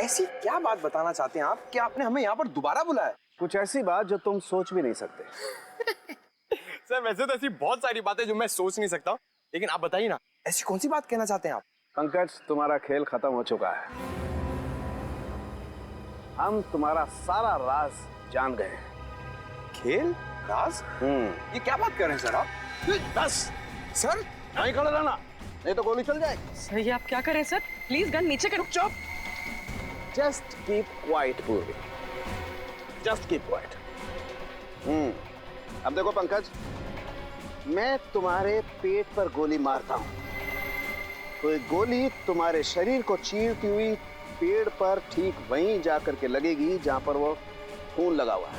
ऐसी क्या बात बताना चाहते हैं आप कि आपने हमें यहाँ पर दोबारा बुलाया? कुछ ऐसी बात जो तुम सोच भी नहीं सकते। सर वैसे तो ऐसी बहुत सारी बातें जो मैं सोच नहीं सकता, लेकिन आप बताइए ना, ऐसी कौन सी बात कहना चाहते हैं आप? पंकज, तुम्हारा खेल खत्म हो चुका है। हम तुम्हारा सारा राज जान गए हैं। खेल राज? ये क्या बात कर रहे हैं सर आप? बस सर नहीं खड़े रहना, नहीं तो गोली चल जाएगी। सर ये आप क्या कर रहे हैं सर? प्लीज गन नीचे करो। चुप। जस्ट कीप क्वाइट पूर्वी, जस्ट कीप क्वाइट। अब देखो पंकज, मैं तुम्हारे पेट पर गोली मारता हूं तो एक गोली तुम्हारे शरीर को चीरती हुई पेड़ पर ठीक वहीं जाकर के लगेगी जहां पर वो खून लगा हुआ है।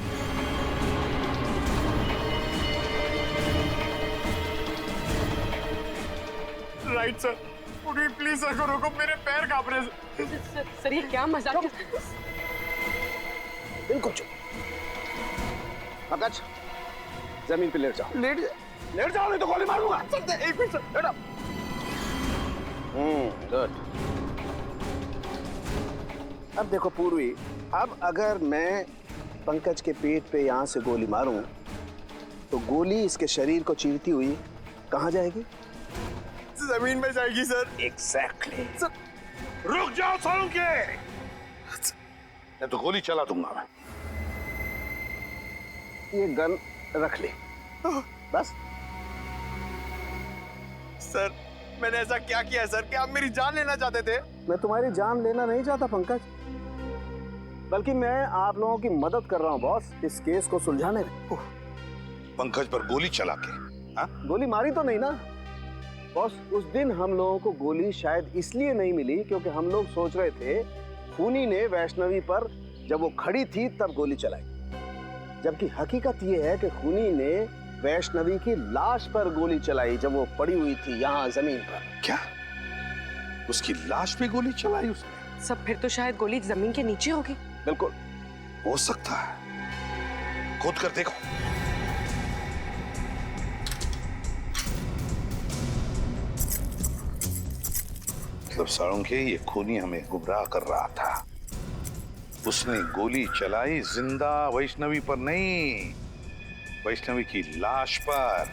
राइट सर, प्लीज सर को रोको, मेरे पैर कांप रहे हैं। सर ये क्या मजाक? बिल्कुल चुप। पंकज, जमीन पे लेट जाओ। लेट जाओ, नहीं तो गोली मारूंगा। एक मिनट सर, लेट आओ। गुड। अब देखो पूर्वी, अब अगर मैं पंकज के पेट पे यहां से गोली मारूं तो गोली इसके शरीर को चीरती हुई कहां जाएगी? जमीन में जाएगी सर। एग्जैक्टली। रुक जाओ सालों के, मैं तो गोली चला दूंगा मैं। ये गन रख ले बस। सर मैंने ऐसा क्या किया सर कि आप मेरी जान लेना चाहते थे? मैं तुम्हारी जान लेना नहीं चाहता पंकज, बल्कि मैं आप लोगों की मदद कर रहा हूं बॉस, इस केस को सुलझाने में। पंकज पर गोली चला के? हाँ? गोली मारी तो नहीं ना बॉस? उस दिन हम लोगों को गोली शायद इसलिए नहीं मिली क्योंकि हम लोग सोच रहे थे खूनी ने वैष्णवी पर जब वो खड़ी थी तब गोली चलाई, जबकि हकीकत ये है कि खूनी ने वैष्णवी की लाश पर गोली चलाई जब वो पड़ी हुई थी यहाँ जमीन पर। क्या उसकी लाश पे गोली चलाई उसने? सब फिर तो शायद गोली जमीन के नीचे होगी। बिल्कुल हो सकता है, खोद कर देखो। मतलब साळुंखे, ये खूनी हमें गुमराह कर रहा था। उसने गोली चलाई जिंदा वैष्णवी पर नहीं, वैष्णवी की लाश पर,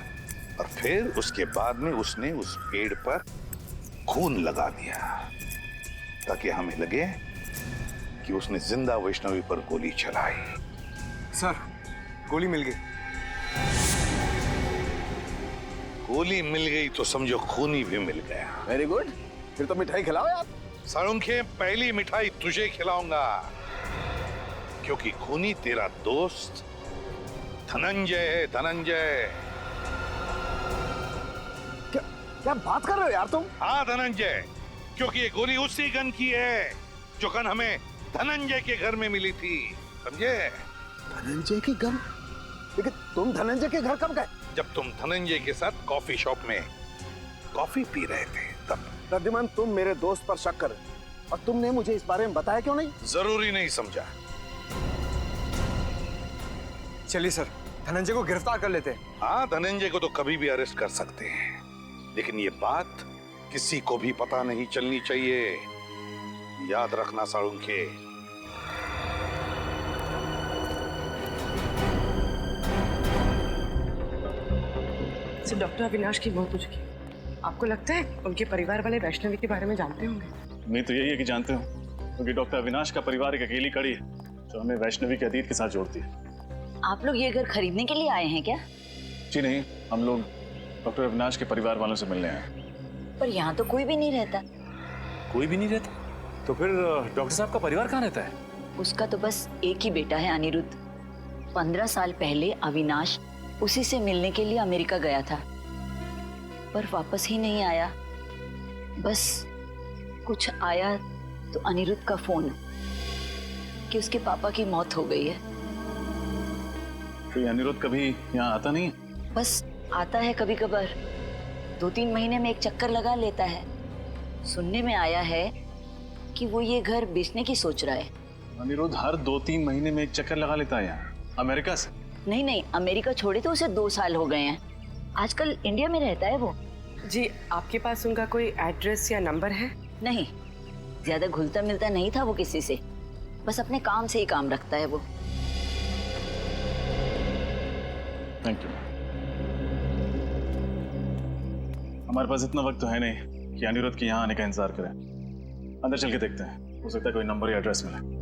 और फिर उसके बाद में उसने उस पेड़ पर खून लगा दिया ताकि हमें लगे कि उसने जिंदा वैष्णवी पर गोली चलाई। सर गोली मिल गई। गोली मिल गई तो समझो खूनी भी मिल गया। वेरी गुड, फिर तो मिठाई खिलाओ यार। साळुंखे, पहली मिठाई तुझे खिलाऊंगा क्योंकि खूनी तेरा दोस्त धनंजय है। धनंजय। क्या बात कर रहे हो यार तुम? हाँ धनंजय, क्योंकि ये गोली उसी गन की है जो गन हमें धनंजय के घर में मिली थी, समझे? धनंजय की गन? लेकिन तुम धनंजय के घर कब गए? जब तुम धनंजय के साथ कॉफी शॉप में कॉफी पी रहे थे तब। रद्दिमान, तुम मेरे दोस्त पर शक कर और तुमने मुझे इस बारे में बताया क्यों नहीं? जरूरी नहीं समझा। चलिए सर, धनंजय को गिरफ्तार कर लेते हैं। हाँ, धनंजय को तो कभी भी अरेस्ट कर सकते हैं, लेकिन ये बात किसी को भी पता नहीं चलनी चाहिए। याद रखना साळुंखे। डॉक्टर अविनाश की मौत हो चुकी है। आपको लगता है उनके परिवार वाले वैष्णवी के बारे में जानते होंगे? नहीं तो यही है कि जानते हो, क्योंकि डॉक्टर अविनाश का परिवार एक अकेली कड़ी है जो हमें वैष्णवी के अतीत के साथ जोड़ती है। आप लोग ये घर खरीदने के लिए आए हैं क्या? जी नहीं, हम लोग डॉक्टर अविनाश के परिवार वालों से मिलने आए हैं। पर यहाँ तो कोई भी नहीं रहता। कोई भी नहीं रहता? तो फिर डॉक्टर साहब का परिवार कहाँ रहता है? उसका तो बस एक ही बेटा है, अनिरुद्ध। 15 साल पहले अविनाश उसी से मिलने के लिए अमेरिका गया था, पर वापस ही नहीं आया। बस कुछ आया तो अनिरुद्ध का फोन कि उसके पापा की मौत हो गई है। तो अनिरुद्ध कभी यहाँ आता नहीं है? बस आता है कभी कभार, 2-3 महीने में एक चक्कर लगा लेता है। सुनने में आया है कि वो ये घर बेचने की सोच रहा है। अनिरुद्ध हर 2-3 महीने में एक चक्कर लगा लेता है यहाँ, अमेरिका से? नहीं, अमेरिका छोड़े तो उसे 2 साल हो गए हैं। आजकल इंडिया में रहता है वो। जी, आपके पास उनका कोई एड्रेस या नंबर है? नहीं, ज्यादा घुलता मिलता नहीं था वो किसी से, बस अपने काम से ही काम रखता है वो। Thank you. हमारे पास इतना वक्त तो है नहीं कि अनिरुद्ध के यहाँ आने का इंतजार करें। अंदर चल के देखते हैं, हो सकता है कोई नंबर या एड्रेस मिले।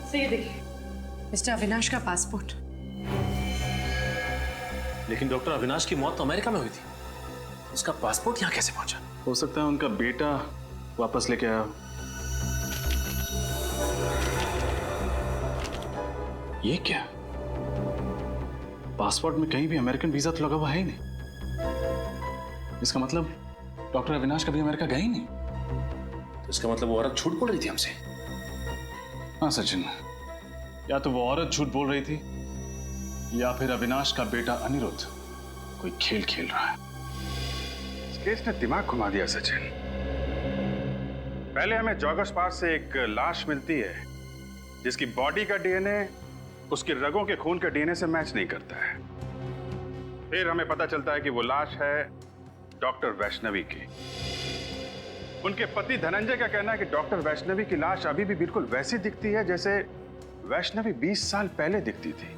सर ये देखिए, मिस्टर अविनाश का पासपोर्ट। लेकिन डॉक्टर अविनाश की मौत तो अमेरिका में हुई थी, उसका पासपोर्ट यहाँ कैसे पहुंचा? हो सकता है उनका बेटा वापस लेके आया। ये क्या? पासपोर्ट में कहीं भी अमेरिकन वीजा तो लगा हुआ है ही नहीं। इसका मतलब डॉक्टर अविनाश कभी अमेरिका गए ही नहीं। तो इसका मतलब वो औरत झूठ बोल रही थी हमसे। हाँ सचिन, या तो वो औरत झूठ बोल रही थी या फिर अविनाश का बेटा अनिरुद्ध कोई खेल खेल रहा है। इस केस ने दिमाग घुमा दिया सचिन। पहले हमें जॉगर्स पार्क से एक लाश मिलती है जिसकी बॉडी का डीएनए उसके रगों के खून के डीएनए से मैच नहीं करता है। फिर हमें पता चलता है कि वो लाश है डॉक्टर वैष्णवी की। उनके पति धनंजय का कहना है कि डॉक्टर वैष्णवी की लाश अभी भी बिल्कुल वैसी दिखती है जैसे वैष्णवी 20 साल पहले दिखती थी।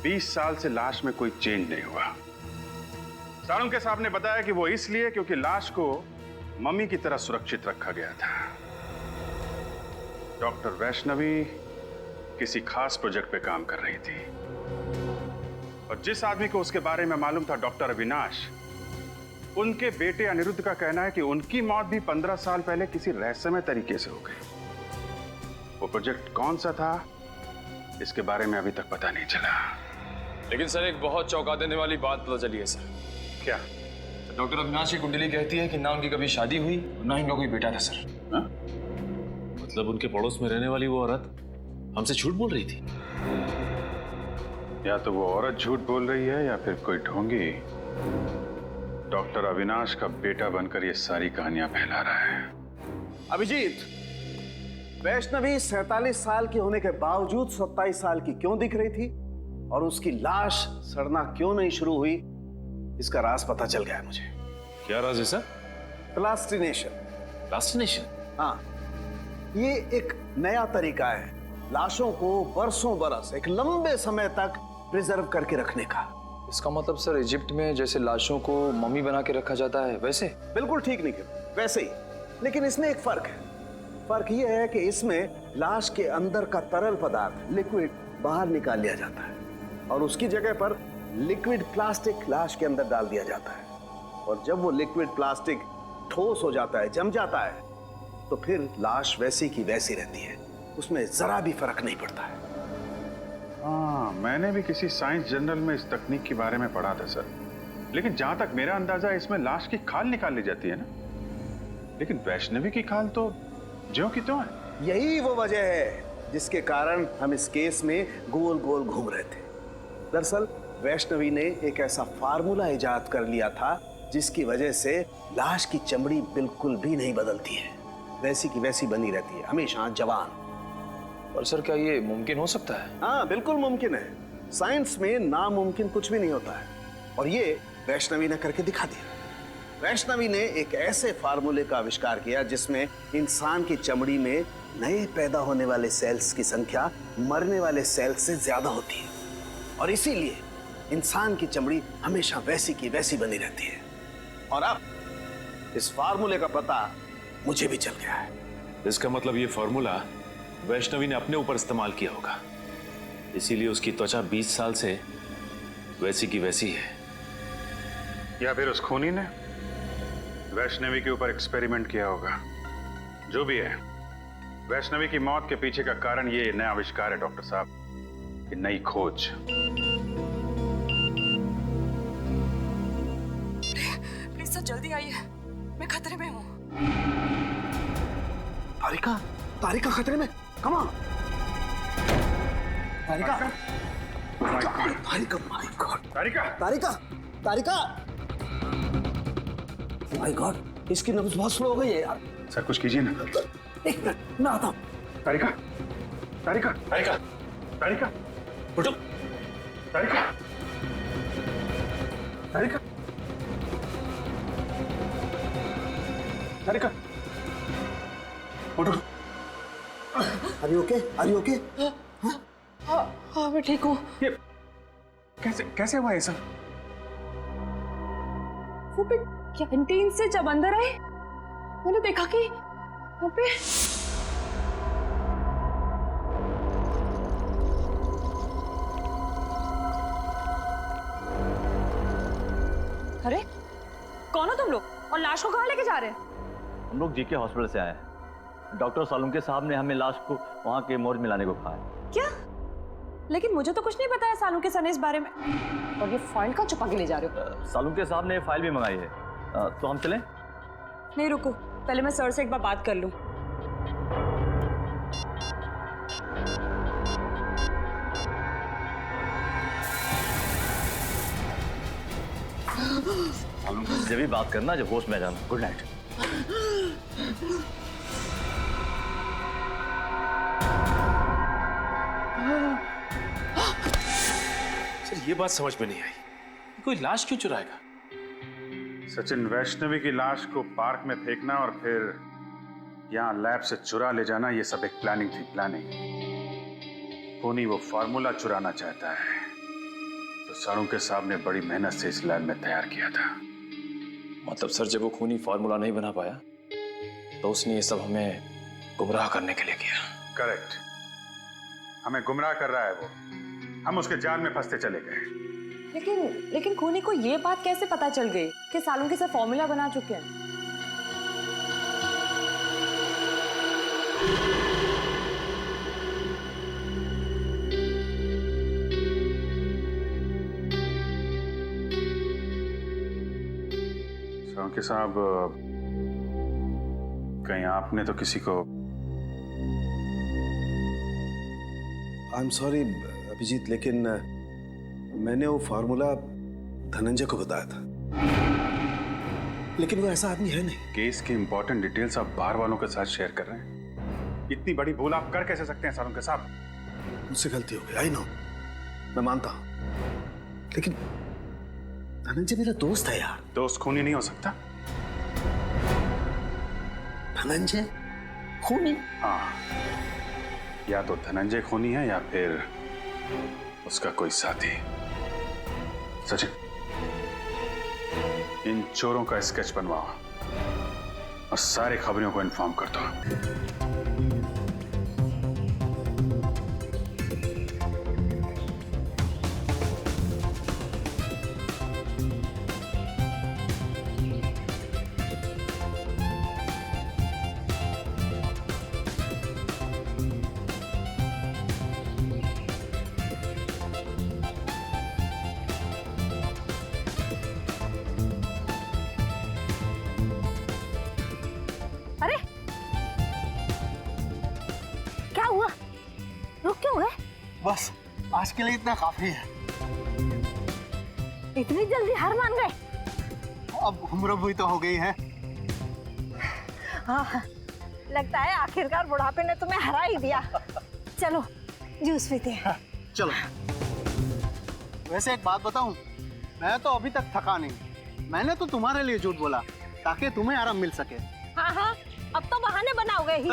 20 साल से लाश में कोई चेंज नहीं हुआ। सारंग के साहब ने बताया कि वो इसलिए क्योंकि लाश को मम्मी की तरह सुरक्षित रखा गया था। डॉक्टर वैष्णवी किसी खास प्रोजेक्ट पे काम कर रही थी और जिस आदमी को उसके बारे में मालूम था, डॉक्टर अविनाश, उनके बेटे अनिरुद्ध का कहना है कि उनकी मौत भी 15 साल पहले किसी रहस्यमय तरीके से हो गई। वो प्रोजेक्ट कौन सा था, इसके बारे में अभी तक पता नहीं चला। लेकिन सर एक बहुत चौंका देने वाली बात पता चली है सर। क्या? डॉक्टर अविनाश की कुंडली कहती है कि ना उनकी कभी शादी हुई ना ही उनका कोई बेटा था सर। हा? मतलब उनके पड़ोस में रहने वाली वो औरत हमसे झूठ बोल रही थी। या तो वो औरत झूठ बोल रही है या फिर कोई ढोंगी डॉक्टर अविनाश का बेटा बनकर ये सारी कहानियां फैला रहा है। अभिजीत, वैष्णवी 47 साल की होने के बावजूद 27 साल की क्यों दिख रही थी और उसकी लाश सड़ना क्यों नहीं शुरू हुई, इसका राज पता चल गया है मुझे। क्या राज है सर? प्लास्टिनेशन। प्लास्टिनेशन? हाँ, ये एक नया तरीका है लाशों को बरसों बरस एक लंबे समय तक प्रिजर्व करके रखने का। इसका मतलब सर इजिप्ट में जैसे लाशों को मम्मी बना के रखा जाता है वैसे? बिल्कुल ठीक निकल, वैसे ही। लेकिन इसमें एक फर्क है। फर्क यह है कि इसमें लाश के अंदर का तरल पदार्थ लिक्विड बाहर निकाल लिया जाता है और उसकी जगह पर लिक्विड प्लास्टिक लाश के अंदर डाल दिया जाता है। और जब वो लिक्विड प्लास्टिक ठोस हो जाता है, जम जाता है, तो फिर लाश वैसी की वैसी रहती है, उसमें जरा भी फर्क नहीं पड़ता है। हाँ, मैंने भी किसी साइंस जर्नल में इस तकनीक के बारे में पढ़ा था सर। लेकिन जहां तक मेरा अंदाजा है, इसमें लाश की खाल निकाल ली जाती है ना। लेकिन वैष्णवी की खाल तो ज्यों की त्यों है। यही वो वजह है जिसके कारण हम इस केस में गोल गोल घूम रहे थे। दरअसल वैष्णवी ने एक ऐसा फार्मूला इजाद कर लिया था जिसकी वजह से लाश की चमड़ी बिल्कुल भी नहीं बदलती है, वैसी की वैसी बनी रहती है, हमेशा जवान। और सर क्या ये मुमकिन हो सकता है? हाँ, बिल्कुल मुमकिन है। साइंस में नामुमकिन कुछ भी नहीं होता है और ये वैष्णवी ने करके दिखा दिया। वैष्णवी ने एक ऐसे फार्मूले का आविष्कार किया जिसमें इंसान की चमड़ी में नए पैदा होने वाले सेल्स की संख्या मरने वाले सेल्स से ज्यादा होती है और इसीलिए इंसान की चमड़ी हमेशा वैसी की वैसी बनी रहती है। और अब इस फार्मूले का पता मुझे भी चल गया है। इसका मतलब ये फॉर्मूला वैष्णवी ने अपने ऊपर इस्तेमाल किया होगा, इसीलिए उसकी त्वचा 20 साल से वैसी की वैसी है। या फिर उस खूनी ने वैष्णवी के ऊपर एक्सपेरिमेंट किया होगा। जो भी है, वैष्णवी की मौत के पीछे का कारण ये नया आविष्कार है डॉक्टर साहब। कि नई खोज। प्लीज सर जल्दी आइए, मैं खतरे में हूँ। तारिका, तारिका खतरे में। Come on. Tarika, Tarika, my God. Tarika, Tarika, Tarika, my God, इसकी नब्ज बहुत स्लो हो गई है यार। सर कुछ कीजिए ना। एक मिनट, मैं आता हूँ। तारिका, तारिका, तारिका, तारिका, उठो। तारिका, तारिका, तारिका, उठो। Are you okay? Are you okay? हाँ मैं ठीक हूँ। ये कैसे कैसे हुआ ये सब? वो भी कैंटीन से जब अंदर आए मैंने देखा कि वहाँ पे अरे कौन हो तुम लोग और लाश को कहाँ लेके जा रहे हैं? हम लोग जीके हॉस्पिटल से आए हैं। डॉक्टर सालुंके साहब ने हमें लाश को वहाँ के मोर्ग में लाने को कहा है। क्या? लेकिन मुझे तो कुछ नहीं बताया सालुंके सर ने इस बारे में। और ये फाइल का छुपा के ले जा रहे हो? सालुंके साहब ने फाइल भी मंगाई है। तो हम चलें? नहीं रुको, पहले मैं सर से एक बार बात कर लूं। जब भी बात करना जब होश में आ जाना। Good night. सर ये बात समझ में नहीं आई, कोई लाश क्यों चुराएगा? सचिन, वैष्णवी की लाश को पार्क में फेंकना और फिर यहाँ लैब से चुरा ले जाना, ये सब एक प्लानिंग थी। प्लानिंग। खूनी वो फार्मूला चुराना चाहता है तो सालुंके साहब ने बड़ी मेहनत से इस लैब में तैयार किया था। मतलब सर जब वो खूनी फार्मूला नहीं बना पाया तो उसने ये सब हमें गुमराह करने के लिए किया। करेक्ट, हमें गुमराह कर रहा है वो। हम उसके जाल में फंसते चले गए। लेकिन खूनी को ये बात कैसे पता चल गई कि सालुंके सर फॉर्मूला बना चुके हैं? सालुंके साहब, कहीं आपने तो किसी को? आई एम सॉरी अभिजीत, लेकिन मैंने वो फार्मूला धनंजय को बताया था, लेकिन वो ऐसा आदमी है नहीं। केस की इंपॉर्टेंट डिटेल्स आप बाहर वालों के साथ शेयर कर रहे हैं। इतनी बड़ी भूल आप कर कैसे सकते हैं सालुंके साहब? मुझसे गलती हो गई, आई नो, मैं मानता हूं, लेकिन धनंजय मेरा दोस्त है यार। दोस्त खूनी नहीं हो सकता? धनंजय खूनी? हाँ, या तो धनंजय खूनी है या फिर उसका कोई साथी। सचिन, इन चोरों का स्केच बनवाओ और सारे खबरों को इन्फॉर्म कर दो। अरे क्या हुआ? रुक क्यों गए? बस आज के लिए इतना काफी है। इतनी जल्दी हार मान गए? अब उम्र भी तो हो गई है। हाँ, लगता है आखिरकार बुढ़ापे ने तुम्हें हरा ही दिया। चलो जूस पीते हैं। चलो। वैसे एक बात बताऊं, मैं तो अभी तक थका नहीं। मैंने तो तुम्हारे लिए झूठ बोला ताकि तुम्हें आराम मिल सके। हाँ हाँ, अब तो बहाने बनाओगे ही।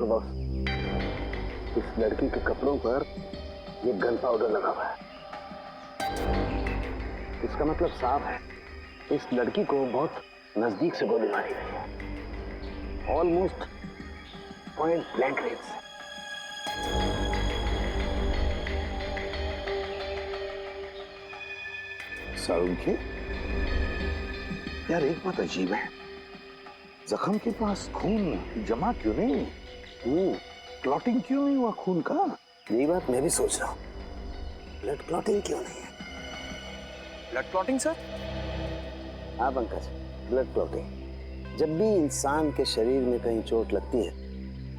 बॉस, इस लड़की के कपड़ों पर ये गन पाउडर लगा हुआ है। इसका मतलब साफ है, इस लड़की को बहुत नजदीक से गोली मारी गई है, ऑलमोस्ट पॉइंट ब्लैंक रेंज से। साळुंखे, यार एक बात अजीब है, जख्म के पास खून जमा क्यों नहीं? क्लॉटिंग क्यों नहीं हुआ खून का? यही बात मैं भी सोच रहा हूँ, ब्लड क्लॉटिंग क्यों नहीं है? Blood clotting sir? हाँ पंकज, ब्लड क्लॉटिंग। जब भी इंसान के शरीर में कहीं चोट लगती है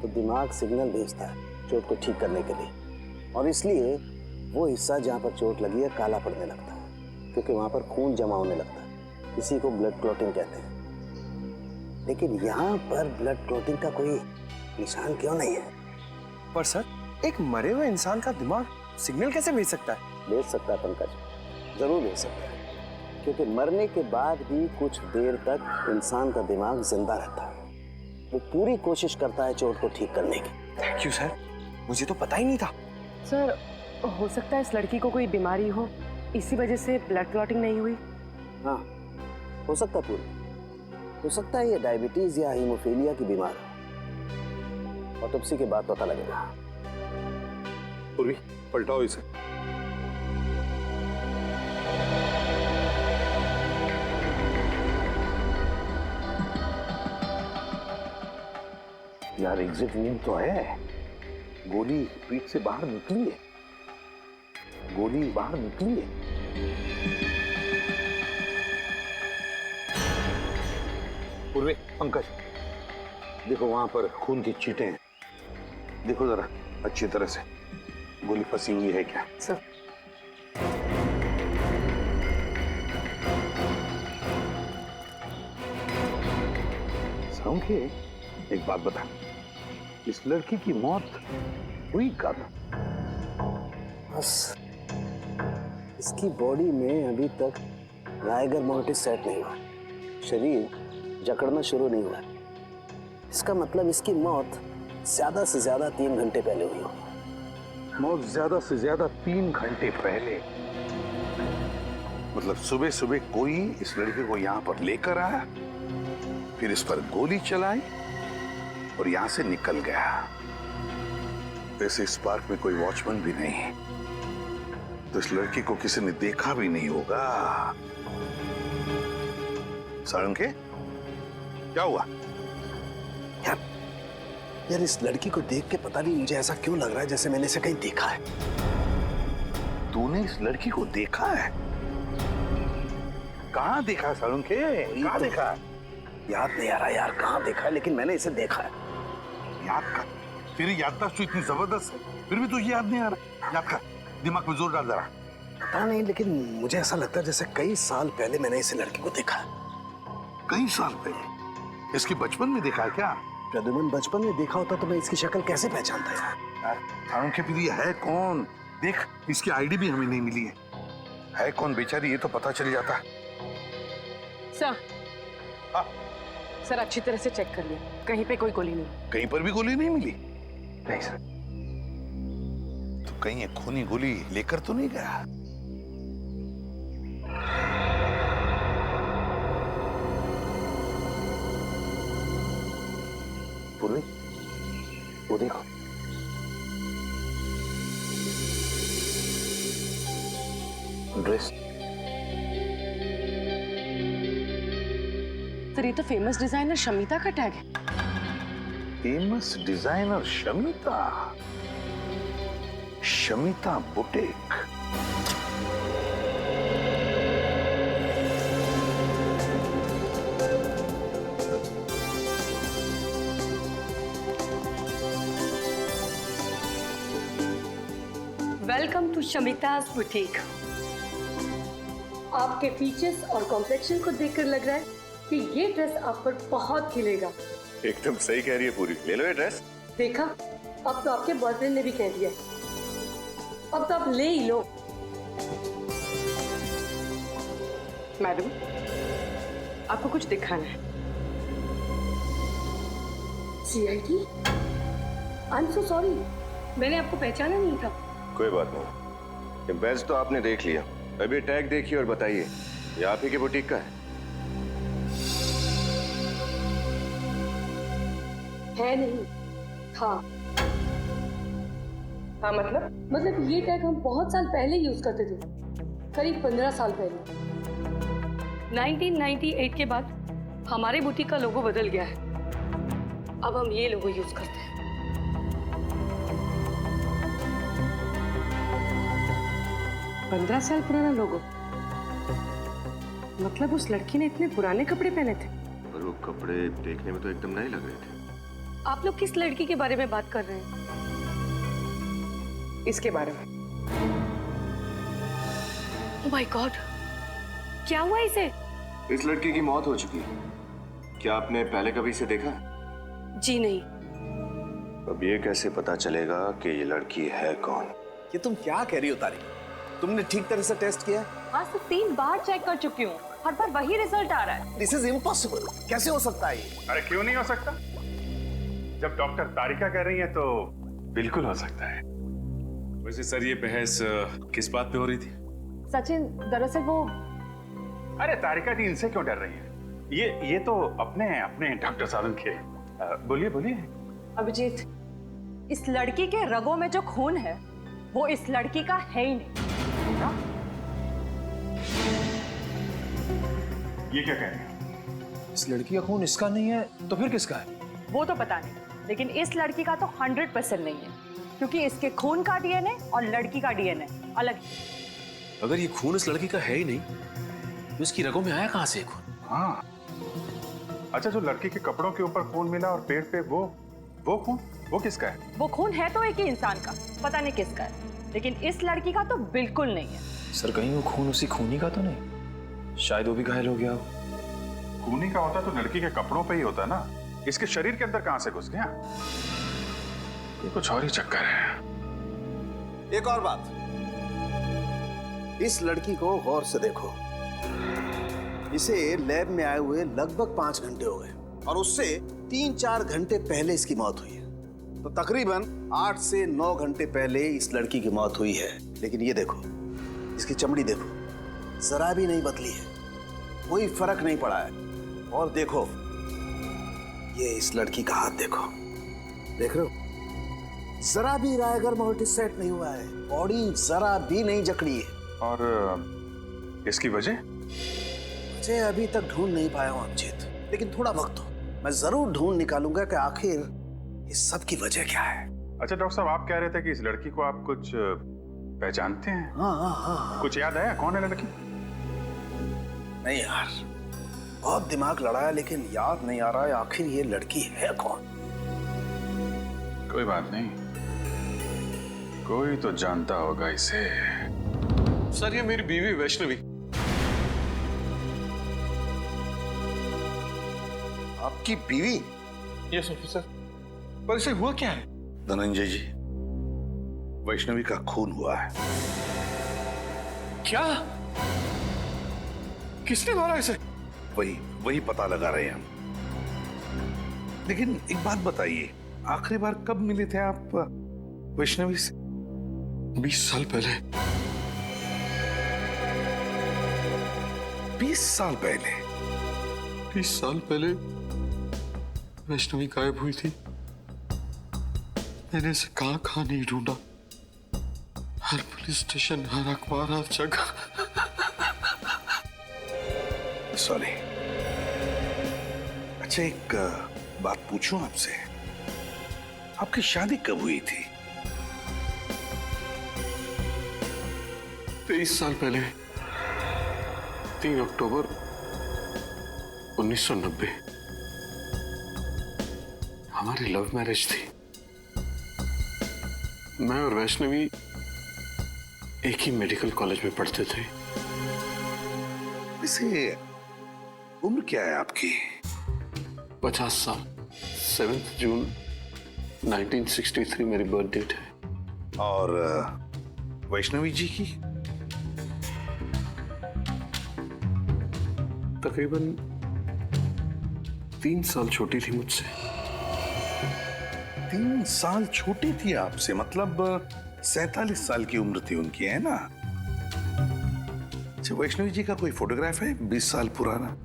तो दिमाग सिग्नल भेजता है चोट को ठीक करने के लिए, और इसलिए वो हिस्सा जहाँ पर चोट लगी है काला पड़ने लगता है, क्योंकि वहाँ पर खून जमा होने लगता है। इसी को ब्लड क्लॉटिंग कहते हैं। लेकिन यहाँ पर ब्लड क्लॉटिंग का कोई निशान क्यों नहीं है? पर सर, एक मरे हुए इंसान का दिमाग सिग्नल कैसे भेज सकता है? भेज सकता है पंकज, जरूर भेज सकता है, क्योंकि मरने के बाद भी कुछ देर तक इंसान का दिमाग जिंदा रहता है। वो पूरी कोशिश करता है चोट को ठीक करने की। थैंक यू सर, मुझे तो पता ही नहीं था। सर, हो सकता है इस लड़की को कोई बीमारी हो, इसी वजह से ब्लड क्लॉटिंग नहीं हुई। हाँ, हो सकता है पूरी, हो सकता है ये डायबिटीज या हीमोफीलिया की बीमार हो। ऑटोप्सी के बाद पता लगेगा। पूर्वी, पलटाओ इसे। यार एग्जिट वूंड तो है, गोली पीठ से बाहर निकली है, गोली बाहर निकली है। पूर्वी, पंकज, देखो वहां पर खून की छींटें हैं, देखो जरा अच्छी तरह से, गोली फंसी हुई है क्या? सर, साळुंखे, एक बात बता, इस लड़की की मौत हुई कब? बस इसकी बॉडी में अभी तक राइगर मोर्टिस सेट नहीं हुआ, शरीर जकड़ना शुरू नहीं हुआ। इसका मतलब इसकी मौत ज्यादा से ज्यादा 3 घंटे पहले हुई होगी। मौत ज्यादा से ज्यादा 3 घंटे पहले? मतलब सुबह सुबह कोई इस लड़के को यहाँ पर लेकर आया, फिर इस पर गोली चलाई और यहां से निकल गया। वैसे इस पार्क में कोई वॉचमैन भी नहीं है, तो इस लड़की को किसी ने देखा भी नहीं होगा। साळुंखे, क्या हुआ? यार इस लड़की को देख के पता नहीं मुझे ऐसा क्यों लग रहा है जैसे मैंने इसे कहीं देखा है। तूने इस लड़की को देखा है? कहाँ देखा साळुंखे? कहाँ देखा है? याद नहीं आ रहा यार कहाँ देखा है, लेकिन मैंने इसे देखा है। याद कर, तेरी याददाश्त तो इतनी जबरदस्त है, फिर भी तुझे याद नहीं आ रहा। याद कर, दिमाग में जोर डाल जरा। पता नहीं, लेकिन मुझे ऐसा लगता है जैसे कई साल पहले मैंने इस लड़की को देखा है। कई साल पहले? इसकी बचपन में देखा है क्या? प्रद्युमन, बचपन में देखा होता तो मैं इसकी शक्ल कैसे पहचानता यार? साळुंखे, फिर ये है कौन? देख, इसकी आईडी भी हमें नहीं मिली है कौन बेचारी, ये तो पता चल जाता। सर, हाँ? सर अच्छी तरह से चेक कर लिया, कहीं पे कोई गोली नहीं। कहीं पर भी गोली नहीं मिली? नहीं सर। तो कहीं ये खूनी गोली लेकर तो नहीं गया? पूर्वी, वो देखो, ड्रेस। सर ये तो फेमस डिजाइनर शमिता का टैग है। Famous designer Shamita? Shamita boutique? Welcome to Shamita's boutique. आपके फीचर्स और कॉम्प्लेक्शन को देखकर लग रहा है कि ये ड्रेस आप पर बहुत खिलेगा। एकदम सही कह रही है पूरी, ले लो ये ड्रेस। देखा, अब तो आपके बॉयफ्रेंड ने भी कह दिया, अब तो आप ले ही लो। मैडम, आपको कुछ दिखाना है। CID? I am so sorry, मैंने आपको पहचाना नहीं था। कोई बात नहीं, ये बैज तो आपने देख लिया। अभी टैग देखिए और बताइए, ये आप ही के बुटीक का है नहीं, था। हाँ मतलब? मतलब ये टैग हम बहुत साल पहले यूज करते थे, करीब 15 साल पहले। 1998 के बाद हमारे बुटीक का लोगो बदल गया है, अब हम ये लोगो यूज करते हैं। पंद्रह साल पुराना लोगो? मतलब उस लड़की ने इतने पुराने कपड़े पहने थे? पर वो कपड़े देखने में तो एकदम नए लग रहे थे। आप लोग किस लड़की के बारे में बात कर रहे हैं? इसके बारे में। ओह माय गॉड, क्या हुआ इसे? इस लड़की की मौत हो चुकी है। क्या आपने पहले कभी इसे देखा? जी नहीं। अब ये कैसे पता चलेगा कि ये लड़की है कौन? ये तुम क्या कह रही हो तारिक? तुमने ठीक तरह से टेस्ट किया? आज तो 3 बार चेक कर चुकी हूँ, हर बार वही रिजल्ट आ रहा है। This is impossible. कैसे हो सकता है ये? अरे क्यों नहीं हो सकता? जब डॉक्टर तारिका कह रही है तो बिल्कुल हो सकता है। वैसे सर ये बहस किस बात पे हो रही थी? सचिन, दरअसल वो... अरे तारिका जी इनसे क्यों डर रही हैं? ये तो अपने डॉक्टर सालम के। बोलिए बोलिए। अभिजीत, इस लड़की के रगों में जो खून है वो इस लड़की का है ही नहीं। ये क्या कह रहे हैं? इस लड़की का खून इसका नहीं है तो फिर किसका है? वो तो पता नहीं, लेकिन इस लड़की का तो 100% नहीं है, क्योंकि इसके खून का डीएनए और लड़की का डीएनए अलग है। अगर ये खून इस लड़की का है ही नहीं तो इसकी रगों में आया कहां से खून? हाँ, अच्छा, जो लड़की के कपड़ों के ऊपर खून मिला और पेट पे वो खून, वो किसका है? वो खून है तो एक ही इंसान का, पता नहीं किसका है, लेकिन इस लड़की का तो बिल्कुल नहीं है। सर कहीं वो खून उसी खूनी का तो नहीं? शायद वो भी घायल हो गया हो। खूनी का होता तो लड़की के कपड़ों पे ही होता ना, इसके शरीर के अंदर कहां से घुस गया? ये कुछ और ही चक्कर है। एक और बात, इस लड़की को गौर से देखो। इसे लैब में आए हुए लगभग 5 घंटे हो गए और उससे 3-4 घंटे पहले इसकी मौत हुई है। तो तकरीबन 8 से 9 घंटे पहले इस लड़की की मौत हुई है। लेकिन ये देखो, इसकी चमड़ी देखो, जरा भी नहीं बदली है, कोई फर्क नहीं पड़ा है। और देखो, ये इस लड़की का हाथ देखो, देख रहे हो, जरा भी रायगर मोर्टिस सेट नहीं हुआ है, बॉडी जरा भी नहीं जकड़ी है। और इसकी वजह अभी तक ढूंढ नहीं पाया हूं अभिजीत, लेकिन थोड़ा वक्त दो, मैं जरूर ढूंढ निकालूंगा कि आखिर इस सब की वजह क्या है। अच्छा डॉक्टर साहब, आप कह रहे थे कि इस लड़की को आप कुछ पहचानते हैं? हाँ। कुछ याद आया कौन है लड़की? नहीं यार, बहुत दिमाग लड़ाया लेकिन याद नहीं आ रहा है आखिर ये लड़की है कौन। कोई बात नहीं, कोई तो जानता होगा इसे। सर ये मेरी बीवी वैष्णवी। आपकी बीवी? Yes officer. पर इसे हुआ क्या है? धनंजय जी, वैष्णवी का खून हुआ है। क्या? किसने मारा इसे? वही पता लगा रहे हैं हम। लेकिन एक बात बताइए, आखिरी बार कब मिले थे आप वैष्णवी से? 20 साल पहले। 20 साल पहले? 20 साल पहले वैष्णवी गायब हुई थी। मैंने इसे कहां नहीं ढूंढा, हर पुलिस स्टेशन, हर अखबार, हर जगह। सॉरी। अच्छा एक बात पूछूं आपसे, आपकी शादी कब हुई थी? 23 साल पहले, 3 अक्टूबर 1990। हमारी लव मैरिज थी। मैं और वैष्णवी एक ही मेडिकल कॉलेज में पढ़ते थे। वैसे उम्र क्या है आपकी? 50 साल। 7 जून 1963 मेरी बर्थ डेट है। और वैष्णवी जी की? तकरीबन 3 साल छोटी थी मुझसे। 3 साल छोटी थी आपसे, मतलब 47 साल की उम्र थी उनकी, है ना? अच्छा, वैष्णवी जी का कोई फोटोग्राफ है 20 साल पुराना?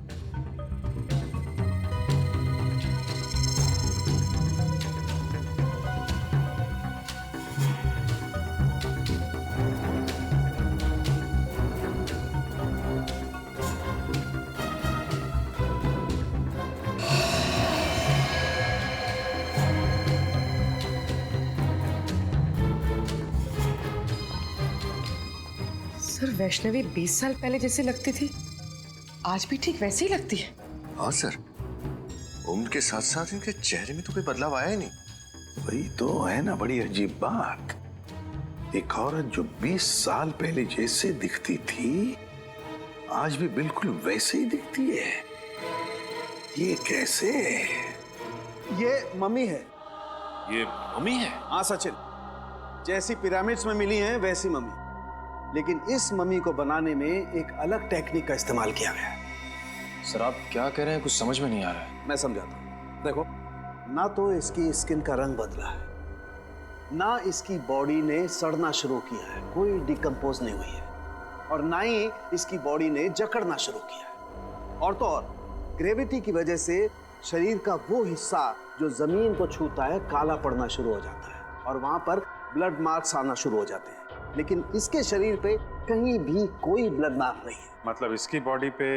सर, वैष्णवी 20 साल पहले जैसी लगती थी, आज भी ठीक वैसी ही लगती है। हाँ सर, उम्र के साथ साथ इनके चेहरे में तो कोई बदलाव आया ही नहीं। वही तो है ना बड़ी अजीब बात। एक औरत जो 20 साल पहले जैसे दिखती थी, आज भी बिल्कुल वैसे ही दिखती है। ये कैसे? ये मम्मी है। ये मम्मी है? हाँ सचिन, जैसी पिरामिड्स में मिली है वैसी मम्मी, लेकिन इस मम्मी को बनाने में एक अलग टेक्निक का इस्तेमाल किया गया है। सर आप क्या कह रहे हैं, कुछ समझ में नहीं आ रहा है। मैं समझाता हूँ। देखो, ना तो इसकी स्किन का रंग बदला है, ना इसकी बॉडी ने सड़ना शुरू किया है, कोई डिकम्पोज नहीं हुई है, और ना ही इसकी बॉडी ने जकड़ना शुरू किया है। और तो और ग्रेविटी की वजह से शरीर का वो हिस्सा जो जमीन को छूता है काला पड़ना शुरू हो जाता है, और वहां पर ब्लड मार्क्स आना शुरू हो जाते हैं। लेकिन इसके शरीर पे कहीं भी कोई ब्लड मार्क नहीं है। मतलब इसकी बॉडी पे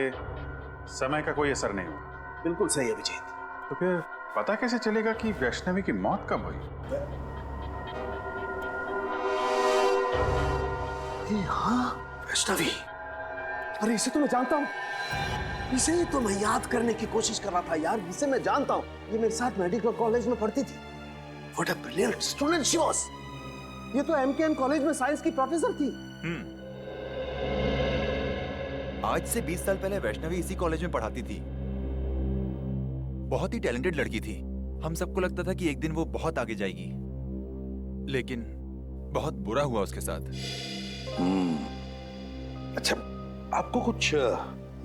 समय का कोई असर नहीं हुआ? बिल्कुल सही है अभिजीत। तो फिर पता कैसे चलेगा कि वैष्णवी की मौत कब हुई? हाँ, वैष्णवी। अरे इसे तो मैं जानता हूँ, इसे ही तो मैं याद करने की कोशिश कर रहा था यार। इसे मैं जानता हूँ, ये मेरे साथ मेडिकल कॉलेज में पढ़ती थी। What a brilliant student she was! ये तो MKM कॉलेज में साइंस की प्रोफेसर थी। आज से 20 साल पहले वैष्णवी इसी कॉलेज में पढ़ाती थी। बहुत ही टैलेंटेड लड़की थी। हम सबको लगता था कि एक दिन वो बहुत आगे जाएगी, लेकिन बहुत बुरा हुआ उसके साथ। अच्छा, आपको कुछ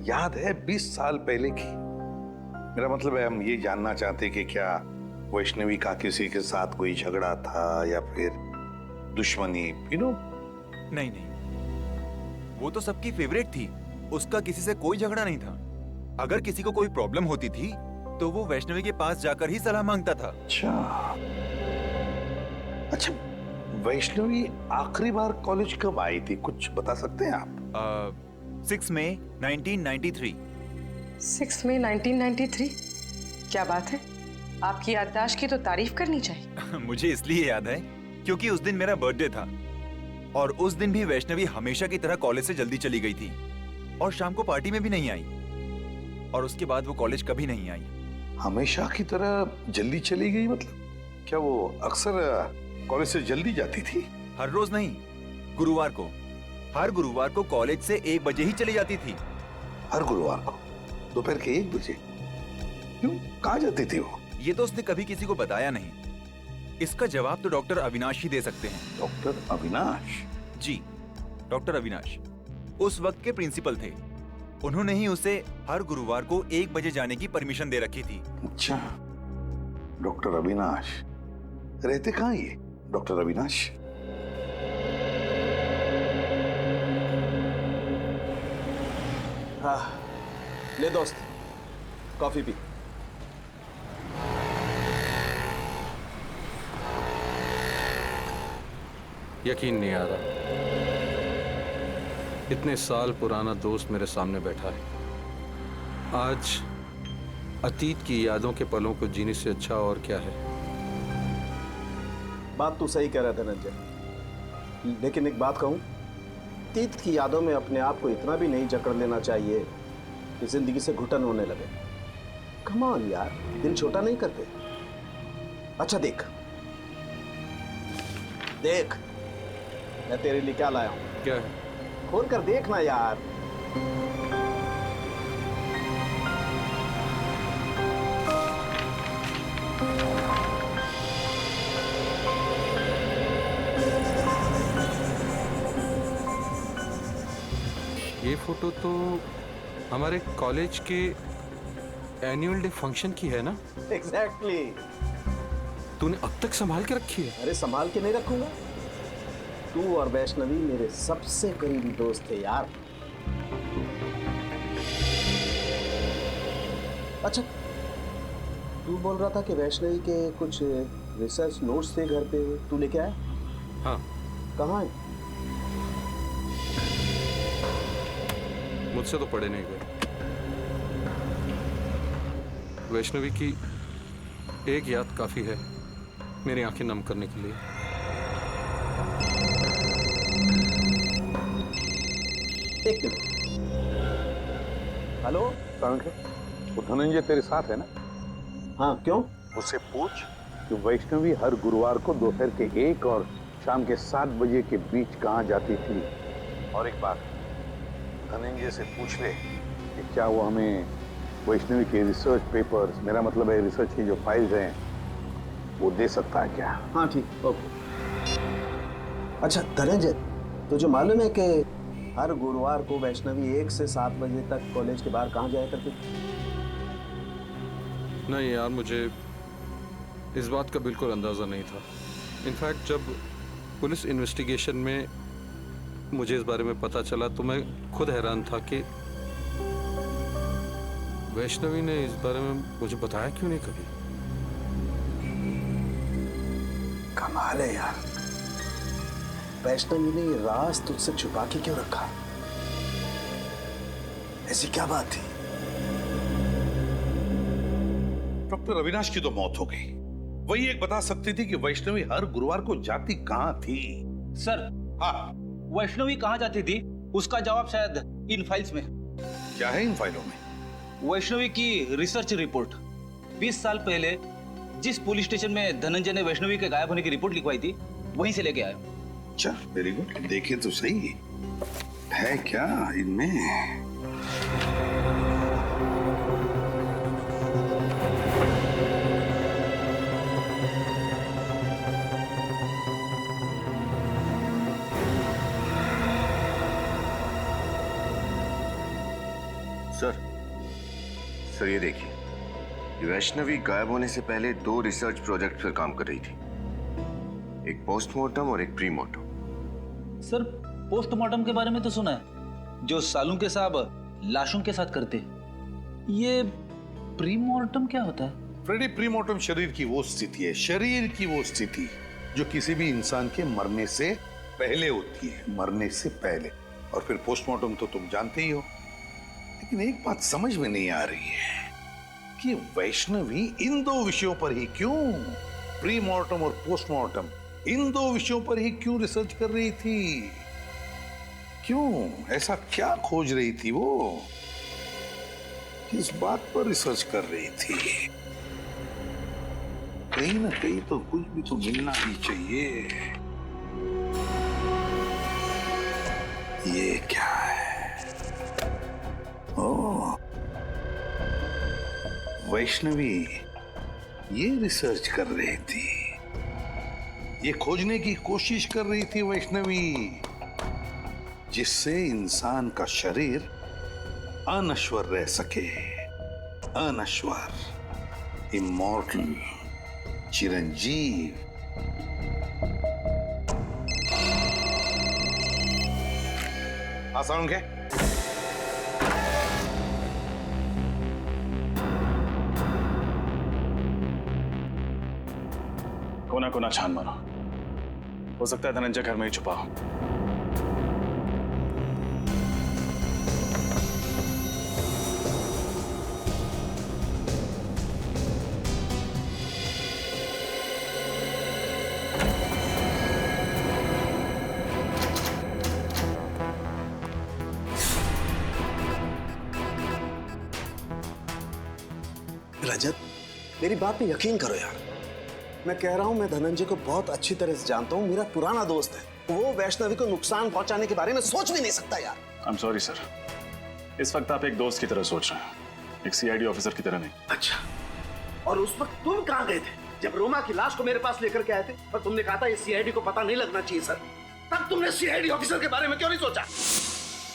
याद है 20 साल पहले की? मेरा मतलब है, हम ये जानना चाहते कि क्या वैष्णवी का किसी के साथ कोई झगड़ा था या फिर दुश्मनी, नहीं नहीं, वो तो सबकी फेवरेट थी। उसका किसी से कोई झगड़ा नहीं था। अगर किसी को कोई प्रॉब्लम होती थी तो वो वैष्णवी के पास जाकर ही सलाह मांगता था। अच्छा, वैष्णवी आखिरी बार कॉलेज कब आई थी, कुछ बता सकते हैं आप? 6 मई 1993। 6 मई 1993? क्या बात है, आपकी याददाश्त की तो तारीफ करनी चाहिए। मुझे इसलिए याद है क्योंकि उस दिन मेरा बर्थडे था, और उस दिन भी वैष्णवी हमेशा की तरह कॉलेज से जल्दी चली गई थी, और शाम को पार्टी में भी नहीं आई, और उसके बाद वो कॉलेज कभी नहीं आई। हमेशा की तरह जल्दी चली गई मतलब? क्या वो अक्सर कॉलेज से जल्दी जाती थी? हर रोज नहीं, गुरुवार को। हर गुरुवार को कॉलेज से 1 बजे ही चली जाती थी। हर गुरुवार को दोपहर के 1 बजे? क्यों, कहाँ जाती थी वो? ये तो उसने कभी किसी को बताया नहीं। इसका जवाब तो डॉक्टर अविनाश ही दे सकते हैं। डॉक्टर अविनाश? जी, डॉक्टर अविनाश उस वक्त के प्रिंसिपल थे। उन्होंने ही उसे हर गुरुवार को 1 बजे जाने की परमिशन दे रखी थी। अच्छा, डॉक्टर अविनाश रहते कहाँ ये डॉक्टर अविनाश? हाँ, ले दोस्त, कॉफी पी। यकीन नहीं आ रहा, इतने साल पुराना दोस्त मेरे सामने बैठा है। आज अतीत की यादों के पलों को जीने से अच्छा और क्या है। बात तू सही कह रहा धनंजय, लेकिन एक बात कहूं, अतीत की यादों में अपने आप को इतना भी नहीं जकड़ लेना चाहिए कि जिंदगी से घुटन होने लगे। कम ऑन यार, दिल छोटा नहीं करते। अच्छा देख देख, मैं तेरे लिए क्या लाया हूं। क्या है? खोल कर देखना यार। ये फोटो तो हमारे कॉलेज के एनुअल डे फंक्शन की है ना? एग्जैक्टली। तूने अब तक संभाल के रखी है? अरे संभाल के नहीं रखूंगा। तू और वैष्णवी मेरे सबसे करीबी दोस्त थे यार। अच्छा, तू बोल रहा था कि वैष्णवी के कुछ रिसर्च नोट्स थे घर पे, तू लेके आया? हाँ। कहाँ है? मुझसे तो पढ़े नहीं गए। वैष्णवी की एक याद काफी है मेरी आंखें नम करने के लिए। एक मिनट। हेलो वो धनंजय तेरे साथ है ना? हाँ, क्यों? उससे पूछ कि वैष्णवी हर गुरुवार को दोपहर के 1 और शाम के 7 बजे के बीच कहाँ जाती थी। और एक बात, धनंजय से पूछ ले कि क्या वो हमें वैष्णवी के रिसर्च पेपर्स, मेरा मतलब है रिसर्च की जो फाइल्स हैं, वो दे सकता है क्या? हाँ ठीक, ओके। अच्छा धनंजय, तुझे मालूम है कि हर गुरुवार को वैष्णवी 1 से 7 बजे तक कॉलेज के बाहर कहाँ जाया करती थी? नहीं यार, मुझे इस बात का बिल्कुल अंदाजा नहीं था। इनफैक्ट जब पुलिस इन्वेस्टिगेशन में मुझे इस बारे में पता चला तो मैं खुद हैरान था कि वैष्णवी ने इस बारे में मुझे बताया क्यों नहीं कभी। कमाल है यार, वैष्णवी ने ये राज तुझसे छुपा के क्यों रखा? ऐसी क्या बात थी? डॉक्टर अविनाश की तो मौत हो गई, वही एक बता सकती थी कि वैष्णवी हर गुरुवार को जाती कहाँ थी। सर, हाँ, वैष्णवी कहाँ जाती थी उसका जवाब शायद इन फाइल्स में। क्या है इन फाइलों में? वैष्णवी की रिसर्च रिपोर्ट। 20 साल पहले जिस पुलिस स्टेशन में धनंजय ने वैष्णवी के गायब होने की रिपोर्ट लिखवाई थी, वहीं से लेके आया। अच्छा, वेरी गुड। देखे तो सही है क्या इनमें। सर ये देखिए, वैष्णवी गायब होने से पहले 2 रिसर्च प्रोजेक्ट पर काम कर रही थी, एक पोस्टमार्टम और एक प्रीमार्टम। सर, पोस्टमार्टम के बारे में तो सुना है, जो सालुंके साहब लाशों के साथ करते। ये प्रीमार्टम क्या होता है? फ्रेडी, प्रीमार्टम शरीर की वो स्थिति है, शरीर की वो स्थिति जो किसी भी इंसान के मरने से पहले होती है, मरने से पहले। और फिर पोस्टमार्टम तो तुम जानते ही हो। लेकिन एक बात समझ में नहीं आ रही है कि वैष्णवी इन 2 विषयों पर ही क्यों, प्रीमार्टम और पोस्टमार्टम, इन 2 विषयों पर ही क्यों रिसर्च कर रही थी? क्यों? ऐसा क्या खोज रही थी वो? किस बात पर रिसर्च कर रही थी? कहीं ना कहीं तो कुछ भी तो मिलना ही चाहिए। ये क्या है? ओह, वैष्णवी ये रिसर्च कर रही थी, ये खोजने की कोशिश कर रही थी वैष्णवी, जिससे इंसान का शरीर अनश्वर रह सके, अनश्वर, इमॉर्टल, चिरंजीव। आसान है? कोना कोना छान मारो, हो सकता है धनंजय घर में ही छुपा हो। रजत, मेरी बात पे यकीन करो यार, मैं कह रहा हूं, मैं धनंजय को बहुत अच्छी तरह से जानता हूं, मेरा पुराना दोस्त है। वो वैष्णवी को नुकसान पहुंचाने के बारे में सोच भी नहीं सकता यार। आई एम सॉरी सर, इस वक्त आप एक दोस्त की तरह सोच रहे हैं, एक सीआईडी ऑफिसर की तरह नहीं। अच्छा, और उस वक्त तुम कहां गए थे जब रोमा की लाश को मेरे पास लेकर के आए थे और तुमने कहा था ये सीआईडी को पता नहीं लगना चाहिए सर? तब तुमने सीआईडी ऑफिसर के बारे में क्यों नहीं सोचा?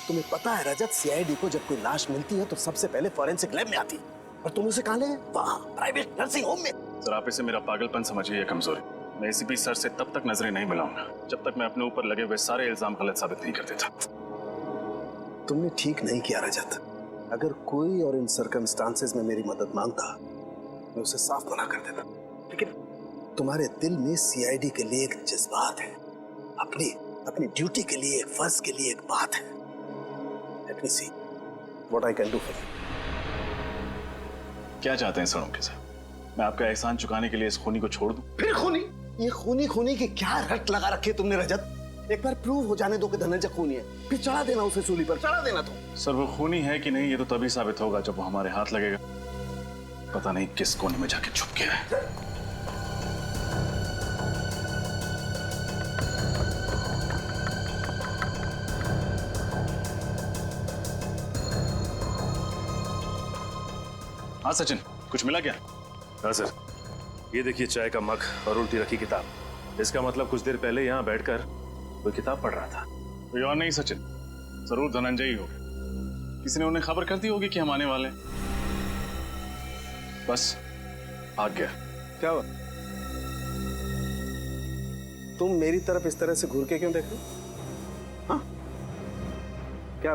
तुम्हें पता है रजत, सीआईडी को जब कोई लाश मिलती है तो सबसे पहले फॉरेंसिक लैब में आती है, और तुम उसे कहां ले गए? वहां प्राइवेट नर्सिंग होम में। सर आप इसे मेरा पागलपन समझिए या कमजोरी। मैं एसीपी सर से तब तक नजरें नहीं मिलाऊंगा जब तक मैं अपने ऊपर लगे हुए सारे इल्जाम गलत साबित नहीं कर देता। तुमने ठीक नहीं किया रजत। अगर कोई और इन सर्कमस्टांसेस में मेरी मदद मांगता मैं उसे साफ मना कर देता, लेकिन तुम्हारे दिल में सीआईडी के लिए एक जज्बात है, अपनी ड्यूटी के लिए, एक फर्ज के लिए एक बात है। Let me see what I can do for you. क्या चाहते हैं सड़ों से? मैं आपका एहसान चुकाने के लिए इस खूनी को छोड़ दूं? फिर खूनी? ये खूनी की क्या रट लगा रखी है तुमने रजत? एक बार प्रूव हो जाने दो कि धनंजय खूनी है, फिर चढ़ा देना उसे सूली पर, चढ़ा देना तुम। सर वो खूनी है कि नहीं ये तो तभी साबित होगा जब वो हमारे हाथ लगेगा। पता नहीं किस कोने में जाके छुप गया है। हाँ सचिन, कुछ मिला क्या? हाँ सर, ये देखिए चाय का मग और उल्टी रखी किताब। इसका मतलब कुछ देर पहले यहाँ बैठकर कोई किताब पढ़ रहा था। कोई और नहीं सचिन, जरूर धनंजय ही होगा। किसी ने उन्हें खबर कर दी होगी कि हम आने वाले हैं। बस भाग गया। क्या हुआ? तुम मेरी तरफ इस तरह से घूर के क्यों देख रहे हो? हाँ? क्या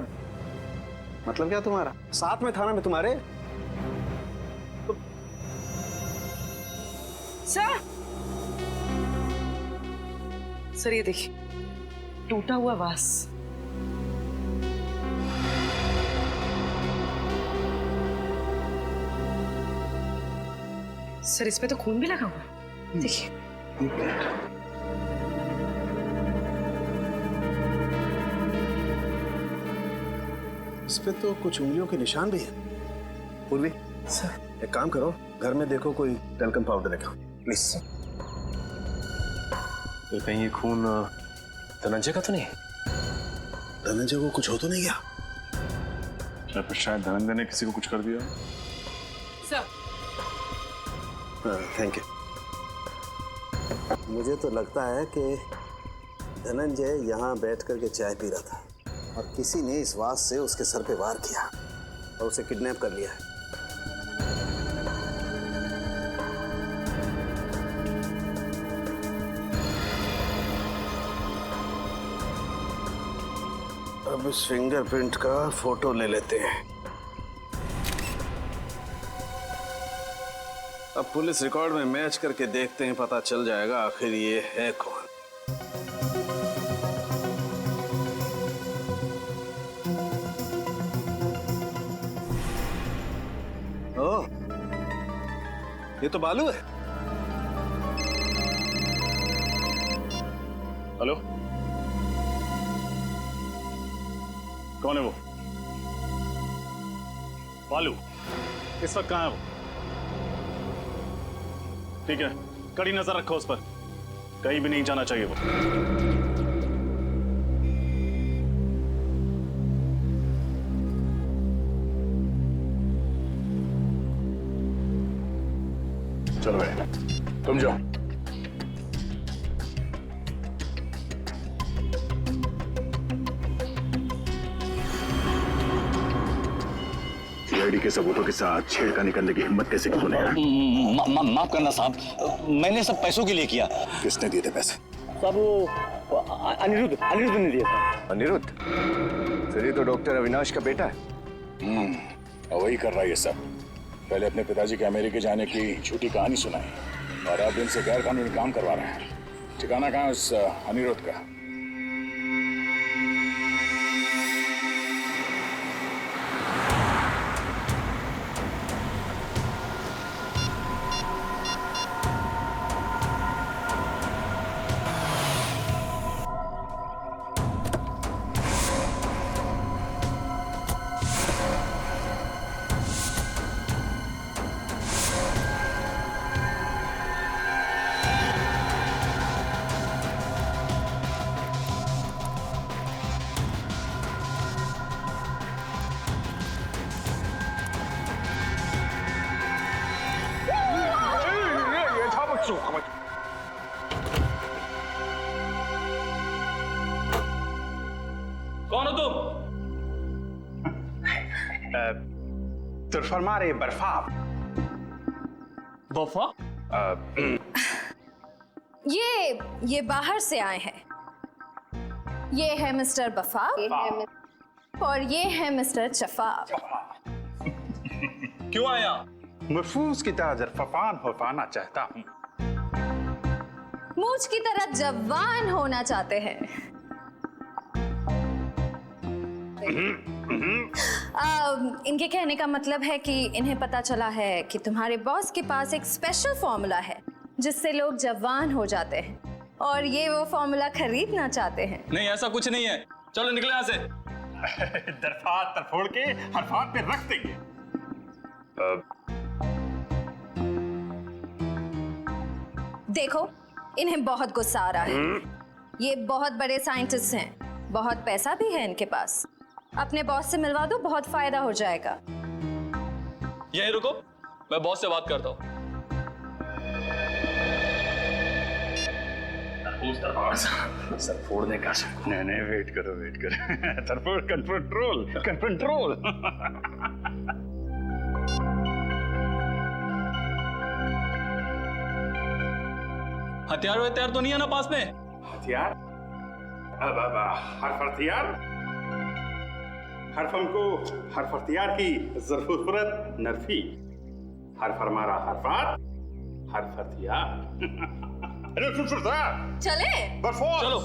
मतलब क्या तुम्हारा? साथ में था ना मैं तुम्हारे। सर ये देखिए, टूटा हुआ वास। सर इसमें तो खून भी लगा हुआ, देखिए। इस पे तो कुछ उंगलियों के निशान भी हैं। पूर्वी, सर एक काम करो, घर में देखो कोई टेल्कम पाउडर रखा, प्लीज। तो कहीं ये खून धनंजय का तो नहीं? धनंजय को कुछ हो तो नहीं गया? शायद धनंजय ने किसी को कुछ कर दिया। Sir thank you. मुझे तो लगता है कि धनंजय यहाँ बैठ करके चाय पी रहा था और किसी ने इस वास से उसके सर पे वार किया और उसे किडनैप कर लिया है। अब इस फिंगरप्रिंट का फोटो ले लेते हैं। अब पुलिस रिकॉर्ड में मैच करके देखते हैं, पता चल जाएगा आखिर ये है कौन। ओह, ये तो बालू है। हेलो, कौन है वो? बालू इस वक्त कहाँ है वो? ठीक है, कड़ी नजर रखो उस पर, कहीं भी नहीं जाना चाहिए वो। चलो भाई, तुम जाओ। सीआईडी के सबूतों के साथ छेड़खानी करने की हिम्मत कैसे की तूने? माफ करना साहब, मैंने सब पैसों के लिए किया। किसने दिए थे पैसे? साहब वो अनिरुद्ध ने दिए था। अनिरुद्ध? फिर ये तो डॉक्टर अविनाश का बेटा है। वही कर रहा है ये सब। पहले अपने पिताजी के अमेरिका जाने की झूठी कहानी सुनाई और अब इनसे गैर कानूनी काम करवा रहा है। ठिकाना कहाँ है उस अनिरुद्ध का? कौन हो तुम? Trasformare Barfa. बफा? ये बाहर से आए हैं। ये है मिस्टर बफा और ये है मिस्टर चफाब। क्यों आया? महफूज की तरह जरफान होना चाहता हूँ। मूछ की तरह जवान होना चाहते हैं। इनके कहने का मतलब है कि इन्हें पता चला है कि तुम्हारे बॉस के पास एक स्पेशल फॉर्मूला है जिससे लोग जवान हो जाते हैं, और ये वो फॉर्मूला खरीदना चाहते हैं। नहीं, ऐसा कुछ नहीं है। चलो निकले यहाँ से। दरफात तरफोड़ के हरफात पे रख देंगे। देखो, इन्हें बहुत गुस्सा आ रहा है। ये बहुत बड़े साइंटिस्ट हैं, बहुत पैसा भी है इनके पास। अपने बॉस से मिलवा दो, बहुत फायदा हो जाएगा। यहीं रुको, मैं बॉस से बात करता हूँ। सर फोड़ने का नहीं, वेट करो तरफोड़ कंट्रोल। हथियार तो नहीं है ना पास में? हथियार? अब हथियार? हर हथियार की जरूरत नरफी। हर फरमारा हरफात, हर हथियार। चले? चलो,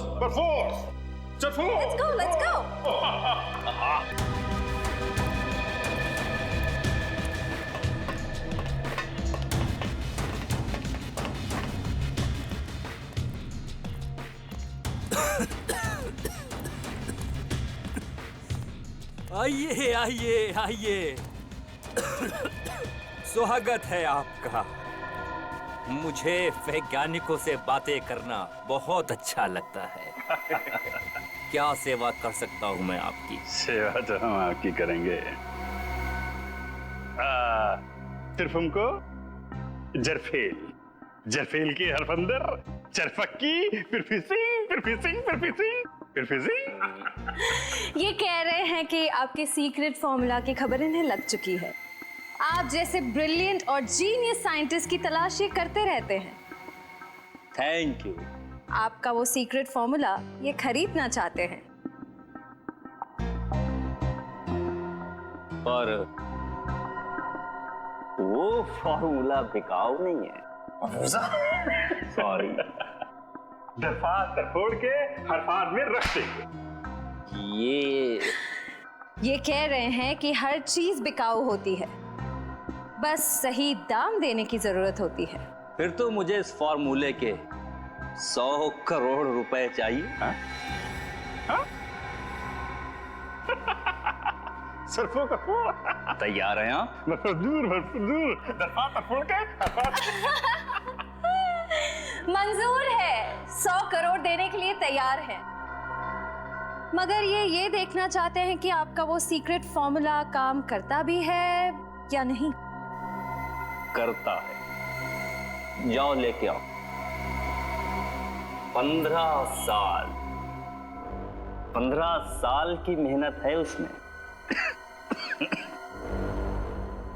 Let's go. आइए। स्वागत है आपका। मुझे वैज्ञानिकों से बातें करना बहुत अच्छा लगता है। क्या सेवा कर सकता हूँ मैं आपकी? सेवा तो हम आपकी करेंगे। सिर्फ हमको जरफेल की हरफंदर, चरफक्की, फिर फिसिंग। ये कह रहे हैं कि आपके सीक्रेट फॉर्मूला की खबर इन्हें लग चुकी है। आप जैसे ब्रिलियंट और जीनियस साइंटिस्ट की तलाश ये करते रहते हैं। Thank you. आपका वो सीक्रेट फॉर्मूला ये खरीदना चाहते हैं। पर वो फॉर्मूला बिकाऊ नहीं है। सॉरी। दरफात तरफोड़ के हरफात में रख देंगे। ये कह रहे हैं कि हर चीज बिकाऊ होती है, बस सही दाम देने की जरूरत होती है। फिर तो मुझे इस फॉर्मूले के 100 करोड़ रुपए चाहिए। सरफों का फूल। तैयार हैं आप? दूर दरफात तरफोड़ के मंजूर है, 100 करोड़ देने के लिए तैयार है। मगर ये देखना चाहते हैं कि आपका वो सीक्रेट फॉर्मूला काम करता भी है या नहीं। करता है। जाओ लेके आओ। 15 साल की मेहनत है उसमें।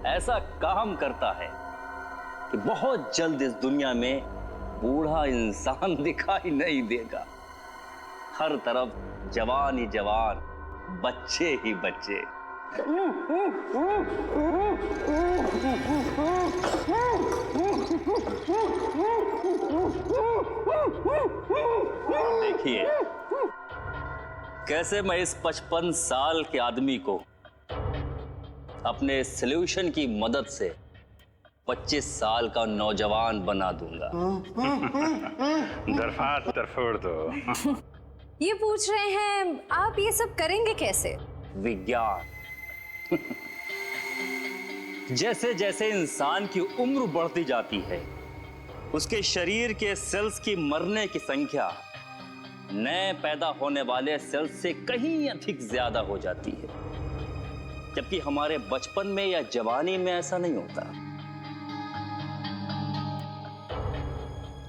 ऐसा काम करता है कि बहुत जल्द इस दुनिया में बूढ़ा इंसान दिखाई नहीं देगा। हर तरफ जवान ही जवान, बच्चे ही बच्चे। देखिए कैसे मैं इस 55 साल के आदमी को अपने सॉल्यूशन की मदद से 25 साल का नौजवान बना दूंगा। दरफात तरफोड़ दो। ये पूछ रहे हैं आप ये सब करेंगे कैसे? विज्ञान। जैसे जैसे इंसान की उम्र बढ़ती जाती है, उसके शरीर के सेल्स की मरने की संख्या नए पैदा होने वाले सेल्स से कहीं अधिक ज्यादा हो जाती है, जबकि हमारे बचपन में या जवानी में ऐसा नहीं होता।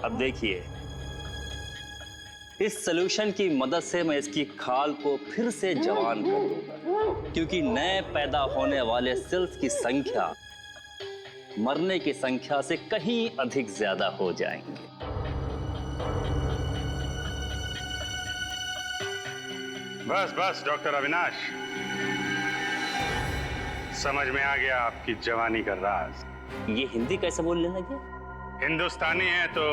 अब देखिए, इस सॉल्यूशन की मदद से मैं इसकी खाल को फिर से जवान कर दूंगा, क्योंकि नए पैदा होने वाले सेल्स की संख्या मरने की संख्या से कहीं अधिक ज्यादा हो जाएंगे। बस बस डॉक्टर अविनाश, समझ में आ गया आपकी जवानी का राज। ये हिंदी कैसे बोलने लगे? हिंदुस्तानी है तो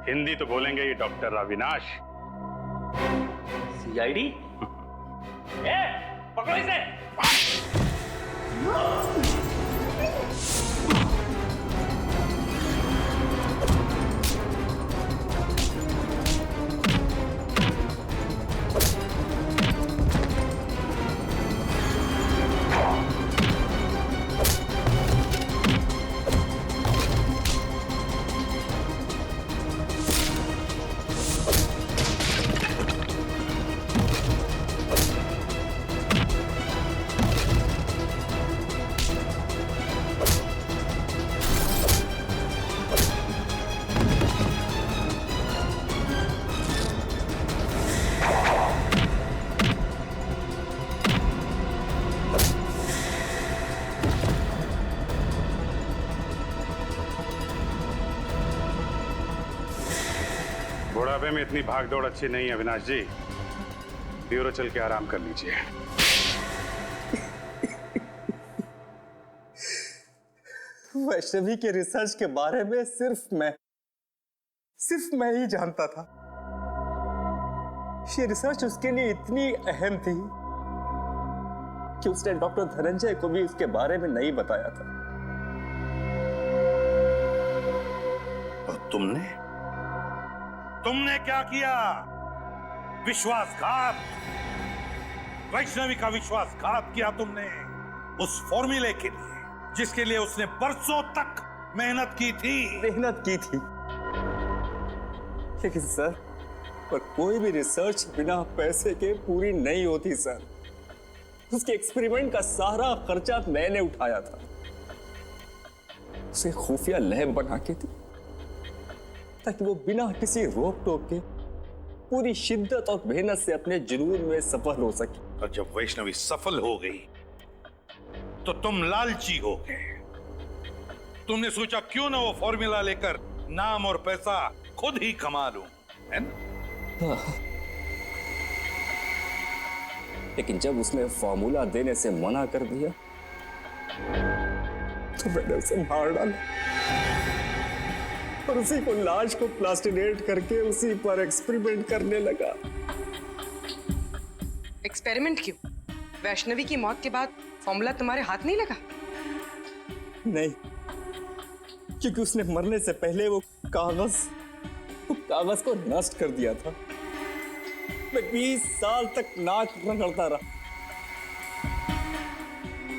हिंदी तो बोलेंगे ही डॉक्टर अविनाश। सीआईडी? पकड़ो इसे! बुढ़ापे में इतनी भाग दौड़ अच्छी नहीं है अविनाश जी, ब्यूरो चल के आराम कर लीजिए। वैष्णवी के रिसर्च के बारे में सिर्फ मैं ही जानता था। ये रिसर्च उसके लिए इतनी अहम थी कि उसने डॉक्टर धनंजय को भी उसके बारे में नहीं बताया था। और तुमने क्या किया? विश्वासघात, वैष्णवी का विश्वासघात किया तुमने उस फॉर्मूले के लिए जिसके लिए उसने बरसों तक मेहनत की थी। लेकिन सर, पर कोई भी रिसर्च बिना पैसे के पूरी नहीं होती सर। उसके एक्सपेरिमेंट का सारा खर्चा मैंने उठाया था। उसे खुफिया लैब बना के दी ताकि वो बिना किसी रोक टोक के पूरी शिद्दत और मेहनत से अपने जुनून में सफल हो सके। और जब वैष्णवी सफल हो गई तो तुम लालची हो गए। तुमने सोचा क्यों ना वो फॉर्मूला लेकर नाम और पैसा खुद ही कमा लूं, है ना? लेकिन जब उसने फॉर्मूला देने से मना कर दिया तो मैंने उसे मार डाला और उसी को लाश को प्लास्टिनेट करके उसी पर एक्सपेरिमेंट करने लगा। एक्सपेरिमेंट क्यों? वैष्णवी की मौत के बाद फॉर्मूला तुम्हारे हाथ नहीं लगा? नहीं, क्योंकि उसने मरने से पहले वो कागज को नष्ट कर दिया था। मैं 20 साल तक नाक रगड़ता रहा,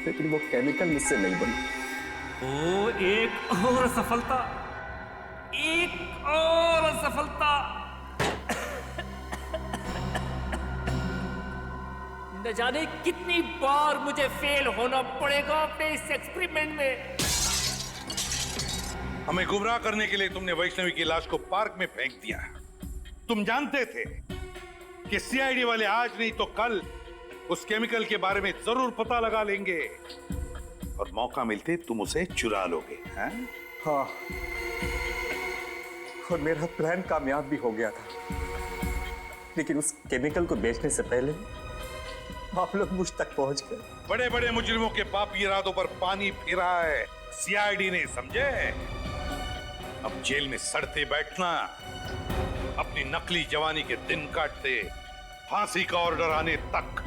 लेकिन वो केमिकल मुझसे नहीं बनी। ओ, एक और सफलता। न जाने कितनी बार मुझे फेल होना पड़ेगा अपने इस एक्सपेरिमेंट में। हमें गुमराह करने के लिए तुमने वैष्णवी की लाश को पार्क में फेंक दिया। तुम जानते थे कि सीआईडी वाले आज नहीं तो कल उस केमिकल के बारे में जरूर पता लगा लेंगे और मौका मिलते तुम उसे चुरा लोगे, हैं? हाँ, और मेरा प्लान कामयाब भी हो गया था। लेकिन उस केमिकल को बेचने से पहले आप लोग मुझ तक पहुंच गए। बड़े बड़े मुजरिमों के पापी इरादों पर पानी फिरा है सीआईडी ने, समझे? अब जेल में सड़ते बैठना, अपनी नकली जवानी के दिन काटते फांसी का ऑर्डर आने तक।